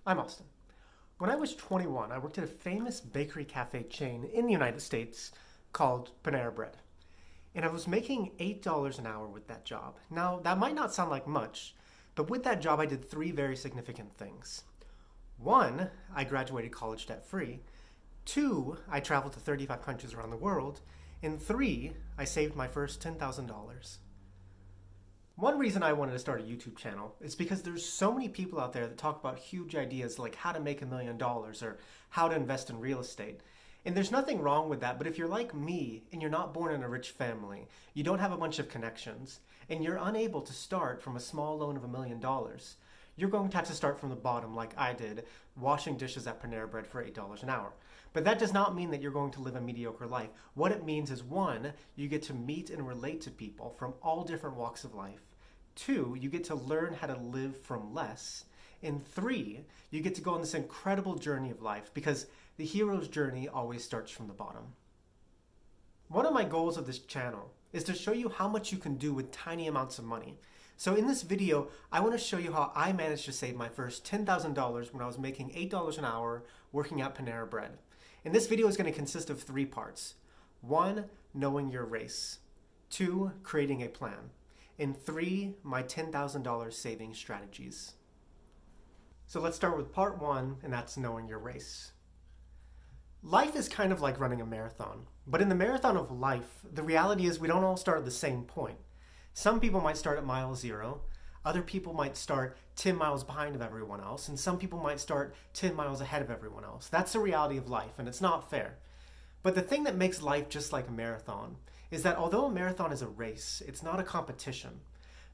I'm Austin. When I was 21, I worked at a famous bakery cafe chain in the United States called Panera Bread. And I was making $8 an hour with that job. Now, that might not sound like much, but with that job, I did three very significant things. One, I graduated college debt free. Two, I traveled to 35 countries around the world. And three, I saved my first $10,000. One reason I wanted to start a YouTube channel is because there's so many people out there that talk about huge ideas like how to make $1,000,000 or how to invest in real estate. And there's nothing wrong with that, but if you're like me and you're not born in a rich family, you don't have a bunch of connections, and you're unable to start from a small loan of $1,000,000, you're going to have to start from the bottom like I did, washing dishes at Panera Bread for $8 an hour. But that does not mean that you're going to live a mediocre life. What it means is, one, you get to meet and relate to people from all different walks of life. Two, you get to learn how to live from less. And three, you get to go on this incredible journey of life because the hero's journey always starts from the bottom. One of my goals of this channel is to show you how much you can do with tiny amounts of money. So in this video, I want to show you how I managed to save my first $10,000 when I was making $8 an hour working at Panera Bread. And this video is going to consist of three parts. One, knowing your race. Two, creating a plan. And three, my $10,000 saving strategies. So let's start with part one, and that's knowing your race. Life is kind of like running a marathon, but in the marathon of life, the reality is we don't all start at the same point. Some people might start at mile zero, other people might start 10 miles behind of everyone else, and some people might start 10 miles ahead of everyone else. That's the reality of life, and it's not fair. But the thing that makes life just like a marathon is that although a marathon is a race, it's not a competition.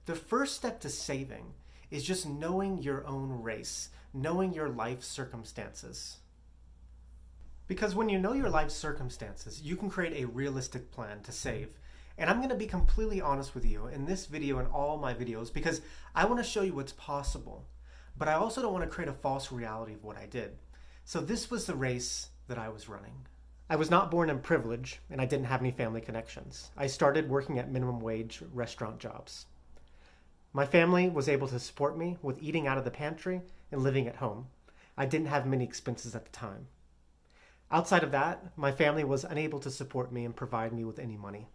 The first step to saving is just knowing your own race, knowing your life circumstances. Because when you know your life circumstances, you can create a realistic plan to save. And I'm going to be completely honest with you in this video and all my videos because I want to show you what's possible. But I also don't want to create a false reality of what I did. So this was the race that I was running. I was not born in privilege, and I didn't have any family connections. I started working at minimum wage restaurant jobs. My family was able to support me with eating out of the pantry and living at home. I didn't have many expenses at the time. Outside of that, my family was unable to support me and provide me with any money.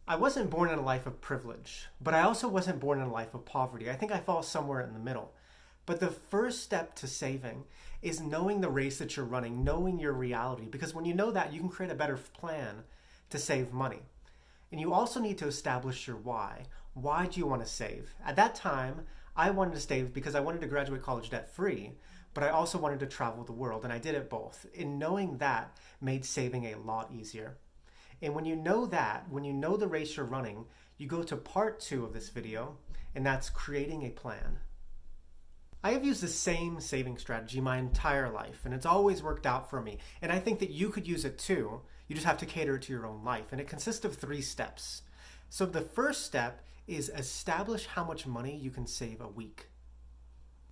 I wasn't born in a life of privilege, but I also wasn't born in a life of poverty. I think I fall somewhere in the middle. But the first step to saving is knowing the race that you're running, knowing your reality, because when you know that, you can create a better plan to save money. And you also need to establish your why. Why do you want to save? At that time, I wanted to save because I wanted to graduate college debt free, but I also wanted to travel the world, and I did it both. And knowing that made saving a lot easier. And when you know that, when you know the race you're running, you go to part two of this video, and that's creating a plan. I have used the same saving strategy my entire life, and it's always worked out for me. And I think that you could use it too. You just have to cater it to your own life. And it consists of three steps. So the first step is establish how much money you can save a week.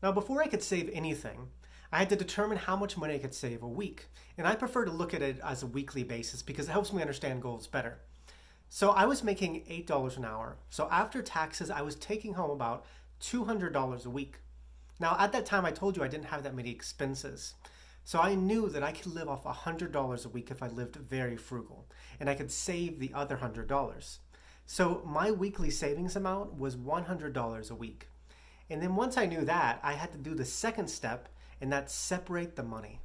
Now, before I could save anything, I had to determine how much money I could save a week. And I prefer to look at it as a weekly basis because it helps me understand goals better. So I was making $8 an hour. So after taxes, I was taking home about $200 a week. Now, at that time, I told you I didn't have that many expenses. So I knew that I could live off $100 a week if I lived very frugal, and I could save the other $100. So my weekly savings amount was $100 a week. And then once I knew that, I had to do the second step, and that's separate the money.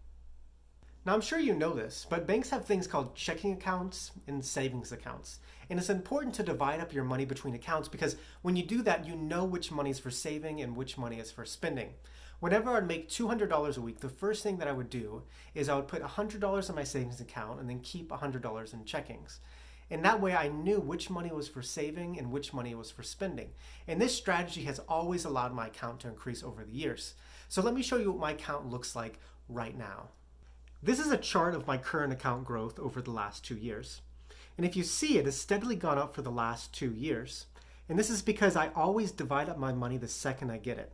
Now, I'm sure you know this, but banks have things called checking accounts and savings accounts. And it's important to divide up your money between accounts because when you do that, you know which money is for saving and which money is for spending. Whenever I'd make $200 a week, the first thing that I would do is I would put $100 in my savings account and then keep $100 in checkings. And that way I knew which money was for saving and which money was for spending. And this strategy has always allowed my account to increase over the years. So let me show you what my account looks like right now. This is a chart of my current account growth over the last 2 years. And if you see, it has steadily gone up for the last 2 years. And this is because I always divide up my money the second I get it.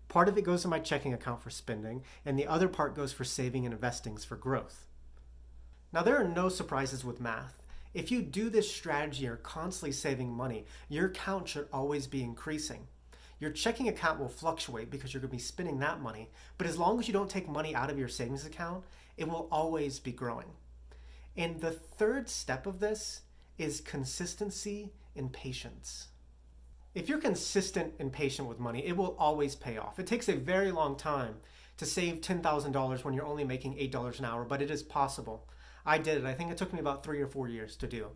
Part of it goes to my checking account for spending, and the other part goes for saving and investing for growth. Now, there are no surprises with math. If you do this strategy or constantly saving money, your account should always be increasing. Your checking account will fluctuate because you're going to be spending that money, but as long as you don't take money out of your savings account, it will always be growing. And the third step of this is consistency and patience. If you're consistent and patient with money, it will always pay off. It takes a very long time to save $10,000 when you're only making $8 an hour, but it is possible. I did it. I think it took me about 3 or 4 years to do.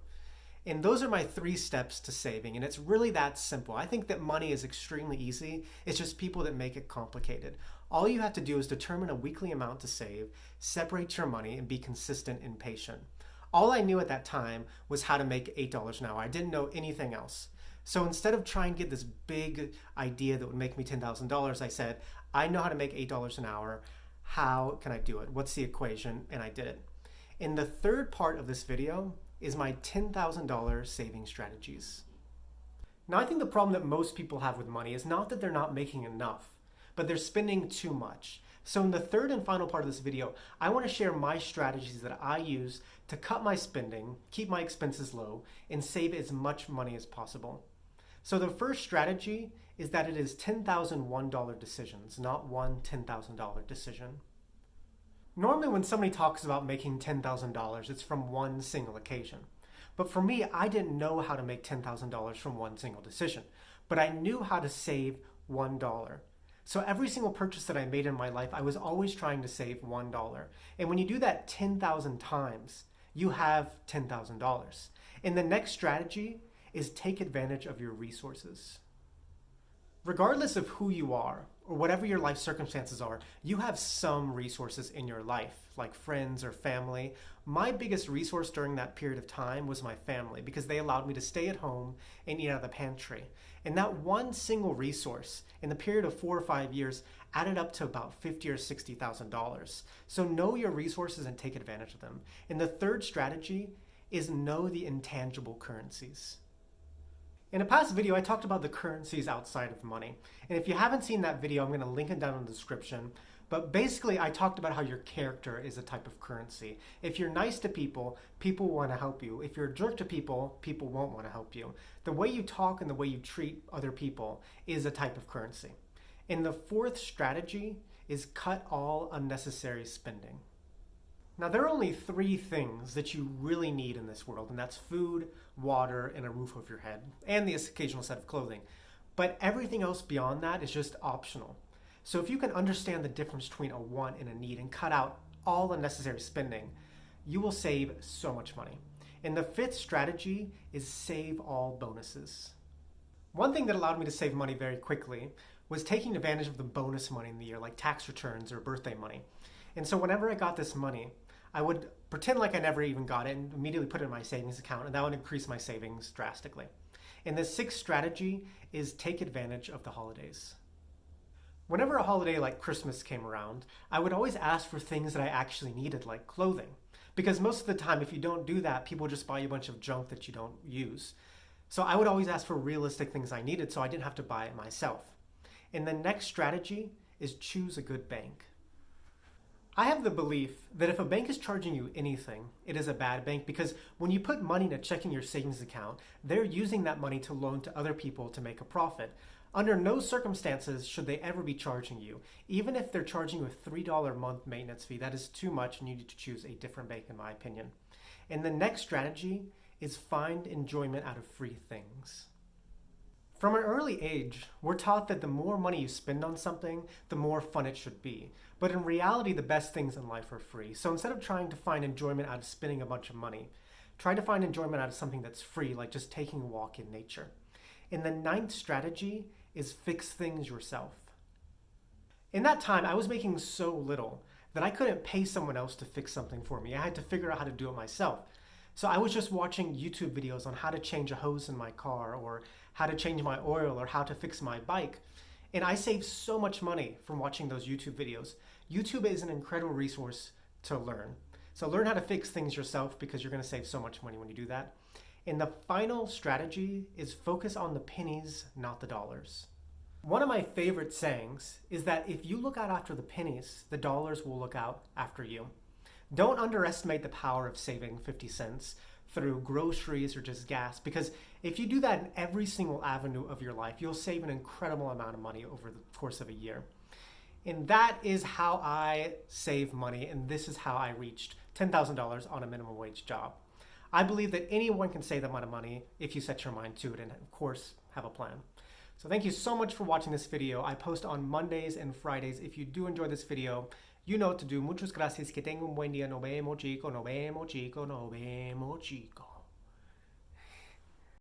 And those are my 3 steps to saving, and it's really that simple. I think that money is extremely easy. It's just people that make it complicated. All you have to do is determine a weekly amount to save, separate your money, and be consistent and patient. All I knew at that time was how to make $8 an hour. I didn't know anything else. So instead of trying to get this big idea that would make me $10,000, I said, I know how to make $8 an hour. How can I do it? What's the equation? And I did it. And the third part of this video is my $10,000 saving strategies. Now, I think the problem that most people have with money is not that they're not making enough, but they're spending too much. So in the third and final part of this video, I want to share my strategies that I use to cut my spending, keep my expenses low, and save as much money as possible. So the first strategy is that it is $10,001 decisions, not one $10,000 decision. Normally when somebody talks about making $10,000, it's from one single occasion. But for me, I didn't know how to make $10,000 from one single decision, but I knew how to save $1. So every single purchase that I made in my life, I was always trying to save $1. And when you do that 10,000 times, you have $10,000. And the next strategy is take advantage of your resources. Regardless of who you are or whatever your life circumstances are, you have some resources in your life, like friends or family. My biggest resource during that period of time was my family because they allowed me to stay at home and eat out of the pantry. And that one single resource in the period of 4 or 5 years added up to about $50,000 or $60,000. So know your resources and take advantage of them. And the third strategy is know the intangible currencies. In a past video, I talked about the currencies outside of money. And if you haven't seen that video, I'm going to link it down in the description. But basically, I talked about how your character is a type of currency. If you're nice to people, people want to help you. If you're a jerk to people, people won't want to help you. The way you talk and the way you treat other people is a type of currency. And the fourth strategy is cut all unnecessary spending. Now, there are only 3 things that you really need in this world, and that's food, water, and a roof over your head, and the occasional set of clothing. But everything else beyond that is just optional. So if you can understand the difference between a want and a need and cut out all unnecessary spending, you will save so much money. And the 5th strategy is save all bonuses. One thing that allowed me to save money very quickly was taking advantage of the bonus money in the year, like tax returns or birthday money. And so whenever I got this money, I would pretend like I never even got it and immediately put it in my savings account, and that would increase my savings drastically. And the 6th strategy is take advantage of the holidays. Whenever a holiday like Christmas came around, I would always ask for things that I actually needed, like clothing. Because most of the time, if you don't do that, people just buy you a bunch of junk that you don't use. So I would always ask for realistic things I needed so I didn't have to buy it myself. And the next strategy is choose a good bank. I have the belief that if a bank is charging you anything, it is a bad bank because when you put money in a checking or savings account, they're using that money to loan to other people to make a profit. Under no circumstances should they ever be charging you. Even if they're charging you a $3 a month maintenance fee, that is too much and you need to choose a different bank in my opinion. And the next strategy is find enjoyment out of free things. From an early age, we're taught that the more money you spend on something, the more fun it should be. But in reality, the best things in life are free. So instead of trying to find enjoyment out of spending a bunch of money, try to find enjoyment out of something that's free, like just taking a walk in nature. And the 9th strategy is fix things yourself. In that time, I was making so little that I couldn't pay someone else to fix something for me. I had to figure out how to do it myself. So I was just watching YouTube videos on how to change a hose in my car or how to change my oil or how to fix my bike. And I saved so much money from watching those YouTube videos. YouTube is an incredible resource to learn. So learn how to fix things yourself because you're going to save so much money when you do that. And the final strategy is focus on the pennies, not the dollars. One of my favorite sayings is that if you look out after the pennies, the dollars will look out after you. Don't underestimate the power of saving 50 cents. through groceries or just gas. Because if you do that in every single avenue of your life, you'll save an incredible amount of money over the course of a year. And that is how I save money, and this is how I reached $10,000 on a minimum wage job. I believe that anyone can save that amount of money if you set your mind to it and, of course, have a plan. So thank you so much for watching this video. I post on Mondays and Fridays. If you do enjoy this video, you know what to do. Muchas gracias. Que tenga un buen día. Nos vemos, chico. Nos vemos, chico. Nos vemos, chico.